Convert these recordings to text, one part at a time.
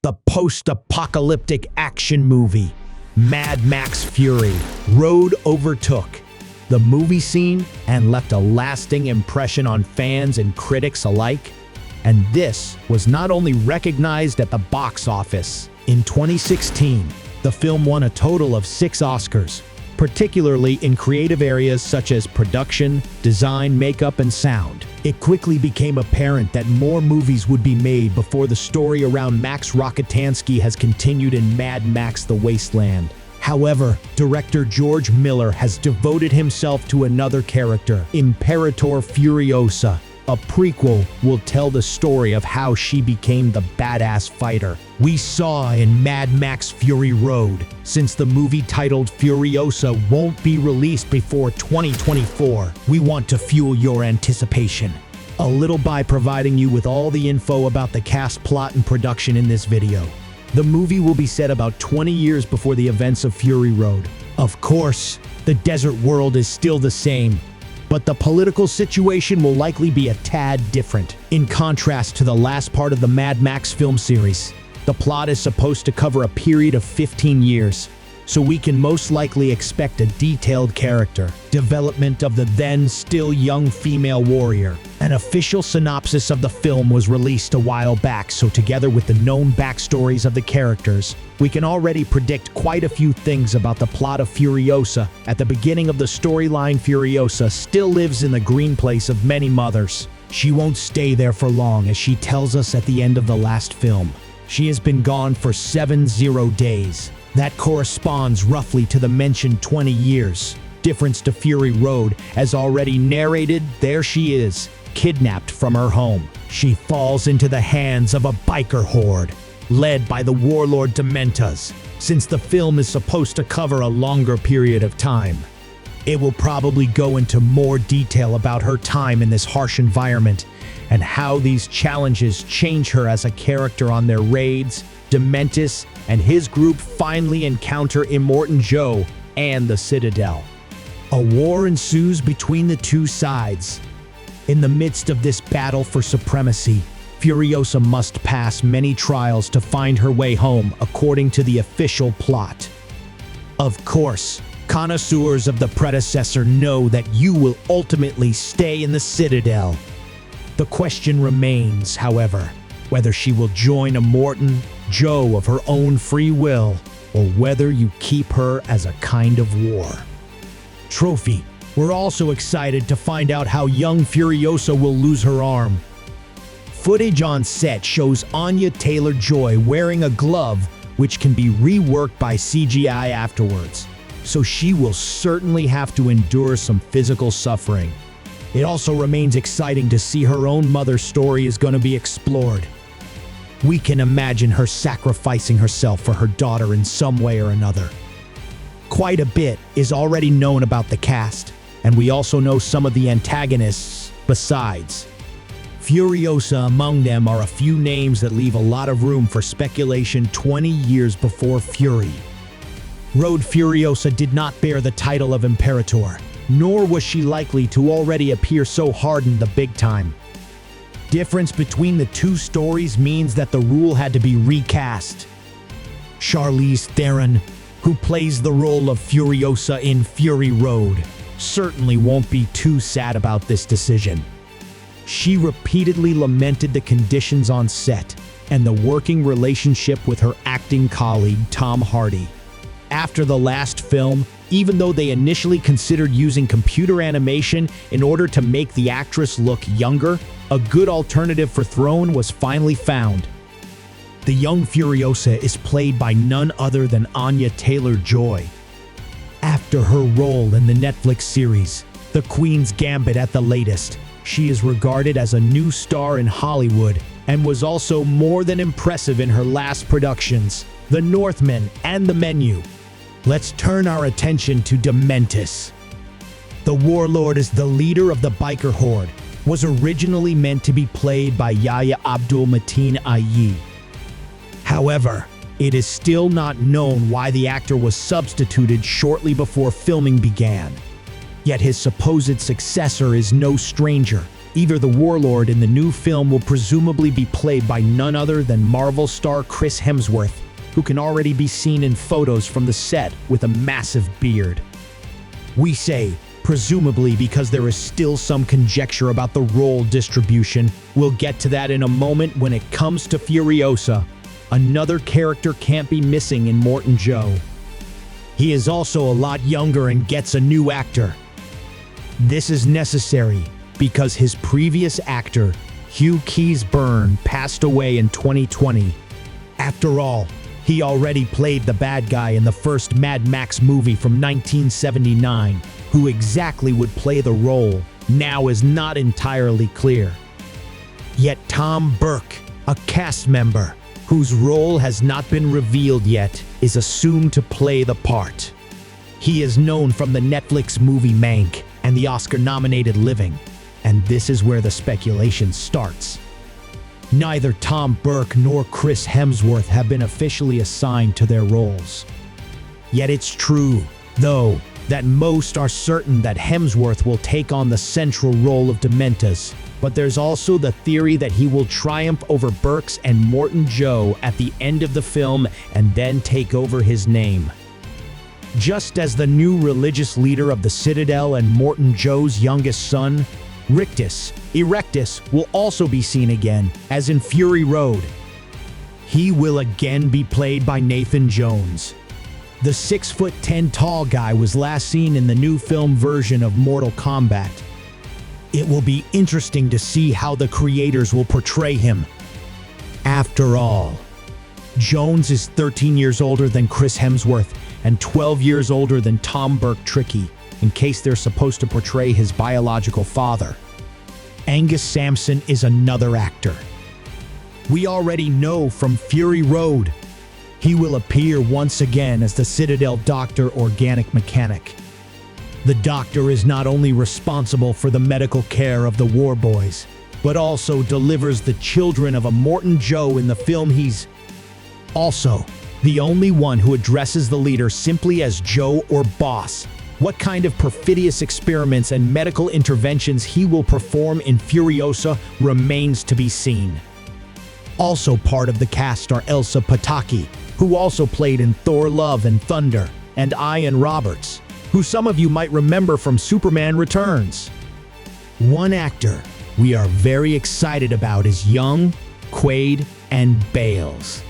the post-apocalyptic action movie, Mad Max Fury Road overtook the movie scene and left a lasting impression on fans and critics alike. And this was not only recognized at the box office. In 2016, the film won a total of 6 Oscars, particularly in creative areas such as production, design, makeup, and sound. It quickly became apparent that more movies would be made before the story around Max Rockatansky has continued in Mad Max the Wasteland. However, director George Miller has devoted himself to another character, Imperator Furiosa. A prequel will tell the story of how she became the badass fighter we saw in Mad Max Fury Road. Since the movie titled Furiosa won't be released before 2024, we want to fuel your anticipation a little by providing you with all the info about the cast, plot, and production in this video. The movie will be set about 20 years before the events of Fury Road. Of course, the desert world is still the same, but the political situation will likely be a tad different. In contrast to the last part of the Mad Max film series, the plot is supposed to cover a period of 15 years, so we can most likely expect a detailed character development of the then still young female warrior. An official synopsis of the film was released a while back, so together with the known backstories of the characters, we can already predict quite a few things about the plot of Furiosa. At the beginning of the storyline, Furiosa still lives in the green place of many mothers. She won't stay there for long, as she tells us at the end of the last film. She has been gone for 70 days. That corresponds roughly to the mentioned 20 years. Difference to Fury Road, as already narrated, there she is, kidnapped from her home. She falls into the hands of a biker horde, led by the warlord Dementas. Since the film is supposed to cover a longer period of time, it will probably go into more detail about her time in this harsh environment and how these challenges change her as a character on their raids. Dementis and his group finally encounter Immortan Joe and the Citadel. A war ensues between the two sides. In the midst of this battle for supremacy, Furiosa must pass many trials to find her way home, according to the official plot. Of course, connoisseurs of the predecessor know that you will ultimately stay in the Citadel. The question remains, however, whether she will join Immortan Joe of her own free will, or whether you keep her as a kind of war. Trophy. We're also excited to find out how young Furiosa will lose her arm. Footage on set shows Anya Taylor-Joy wearing a glove which can be reworked by CGI afterwards, so she will certainly have to endure some physical suffering. It also remains exciting to see her own mother's story is going to be explored. We can imagine her sacrificing herself for her daughter in some way or another. Quite a bit is already known about the cast, and we also know some of the antagonists besides. Furiosa among them are a few names that leave a lot of room for speculation 20 years before Fury Road. Furiosa did not bear the title of Imperator, nor was she likely to already appear so hardened the big time. Difference between the two stories means that the rule had to be recast. Charlize Theron, who plays the role of Furiosa in Fury Road, certainly won't be too sad about this decision. She repeatedly lamented the conditions on set and the working relationship with her acting colleague Tom Hardy. After the last film, even though they initially considered using computer animation in order to make the actress look younger, a good alternative for Throne was finally found. The young Furiosa is played by none other than Anya Taylor-Joy. After her role in the Netflix series, The Queen's Gambit at the latest, she is regarded as a new star in Hollywood and was also more than impressive in her last productions, The Northman and The Menu. Let's turn our attention to Dementis. The warlord is the leader of the biker horde, was originally meant to be played by Yahya Abdul-Mateen Ayi. However, it is still not known why the actor was substituted shortly before filming began. Yet his supposed successor is no stranger. Either the Warlord in the new film will presumably be played by none other than Marvel star Chris Hemsworth, who can already be seen in photos from the set with a massive beard. We say presumably because there is still some conjecture about the role distribution. We'll get to that in a moment. When it comes to Furiosa, another character can't be missing in Morton Joe. He is also a lot younger and gets a new actor. This is necessary because his previous actor, Hugh Keys-Byrne, passed away in 2020. After all, he already played the bad guy in the first Mad Max movie from 1979. Who exactly would play the role now is not entirely clear. Yet Tom Burke, a cast member whose role has not been revealed yet, is assumed to play the part. He is known from the Netflix movie Mank and the Oscar-nominated Living, and this is where the speculation starts. Neither Tom Burke nor Chris Hemsworth have been officially assigned to their roles. Yet it's true, though, that most are certain that Hemsworth will take on the central role of Dementus, but there's also the theory that he will triumph over Burks and Morton Joe at the end of the film and then take over his name. Just as the new religious leader of the Citadel and Morton Joe's youngest son, Rictus Erectus, will also be seen again, as in Fury Road. He will again be played by Nathan Jones. The 6'10" tall guy was last seen in the new film version of Mortal Kombat. It will be interesting to see how the creators will portray him. After all, Jones is 13 years older than Chris Hemsworth and 12 years older than Tom Burke Tricky, in case they're supposed to portray his biological father. Angus Sampson is another actor. We already know from Fury Road he will appear once again as the Citadel Doctor Organic Mechanic. The Doctor is not only responsible for the medical care of the War Boys, but also delivers the children of a Morton Joe in the film. He's also the only one who addresses the leader simply as Joe or Boss. What kind of perfidious experiments and medical interventions he will perform in Furiosa remains to be seen. Also part of the cast are Elsa Pataky, who also played in Thor: Love and Thunder, and Ian Roberts, who some of you might remember from Superman Returns. One actor we are very excited about is young Quaid and Bales.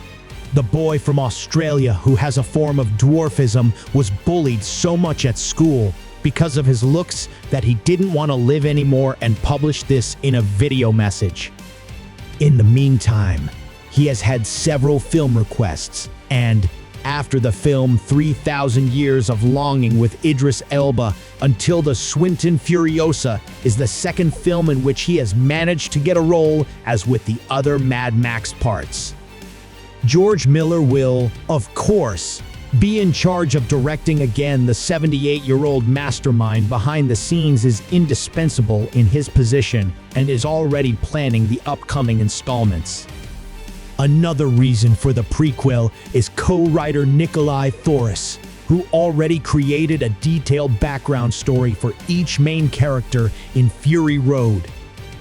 The boy from Australia who has a form of dwarfism was bullied so much at school because of his looks that he didn't want to live anymore and published this in a video message. In the meantime, he has had several film requests, and after the film 3,000 Years of Longing with Idris Elba, Until the Swinton Furiosa is the second film in which he has managed to get a role as with the other Mad Max parts. George Miller will, of course, be in charge of directing again. The 78-year-old mastermind behind the scenes is indispensable in his position and is already planning the upcoming installments. Another reason for the prequel is co-writer Nikolai Thoris, who already created a detailed background story for each main character in Fury Road.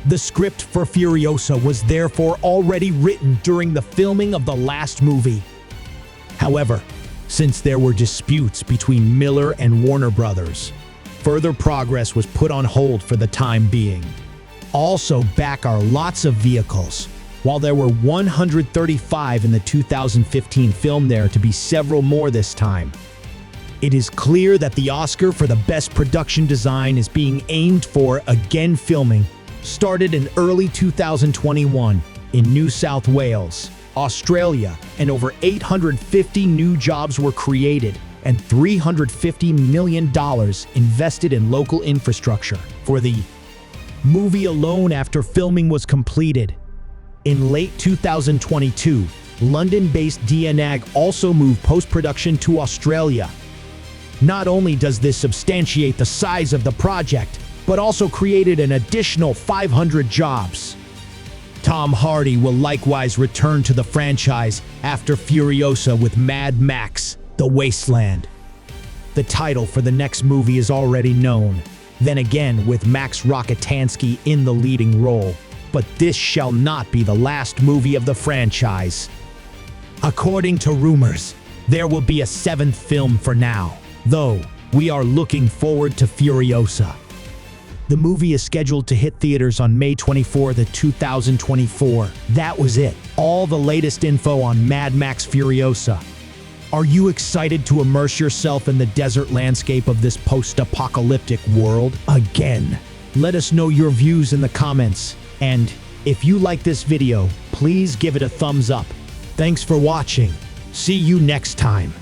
The script for Furiosa was therefore already written during the filming of the last movie. However, since there were disputes between Miller and Warner Brothers, further progress was put on hold for the time being. Also back are lots of vehicles. While there were 135 in the 2015 film, there to be several more this time. It is clear that the Oscar for the Best Production Design is being aimed for again. Filming started in early 2021 in New South Wales, Australia, and over 850 new jobs were created and $350 million invested in local infrastructure for the movie alone after filming was completed. In late 2022, London-based DNAG also moved post-production to Australia. Not only does this substantiate the size of the project, but also created an additional 500 jobs. Tom Hardy will likewise return to the franchise after Furiosa with Mad Max: The Wasteland. The title for the next movie is already known, then again with Max Rockatansky in the leading role. But this shall not be the last movie of the franchise. According to rumors, there will be a 7th film for now, though we are looking forward to Furiosa. The movie is scheduled to hit theaters on May 24, 2024. That was it. All the latest info on Mad Max Furiosa. Are you excited to immerse yourself in the desert landscape of this post-apocalyptic world again? Let us know your views in the comments. And if you like this video, please give it a thumbs up. Thanks for watching. See you next time.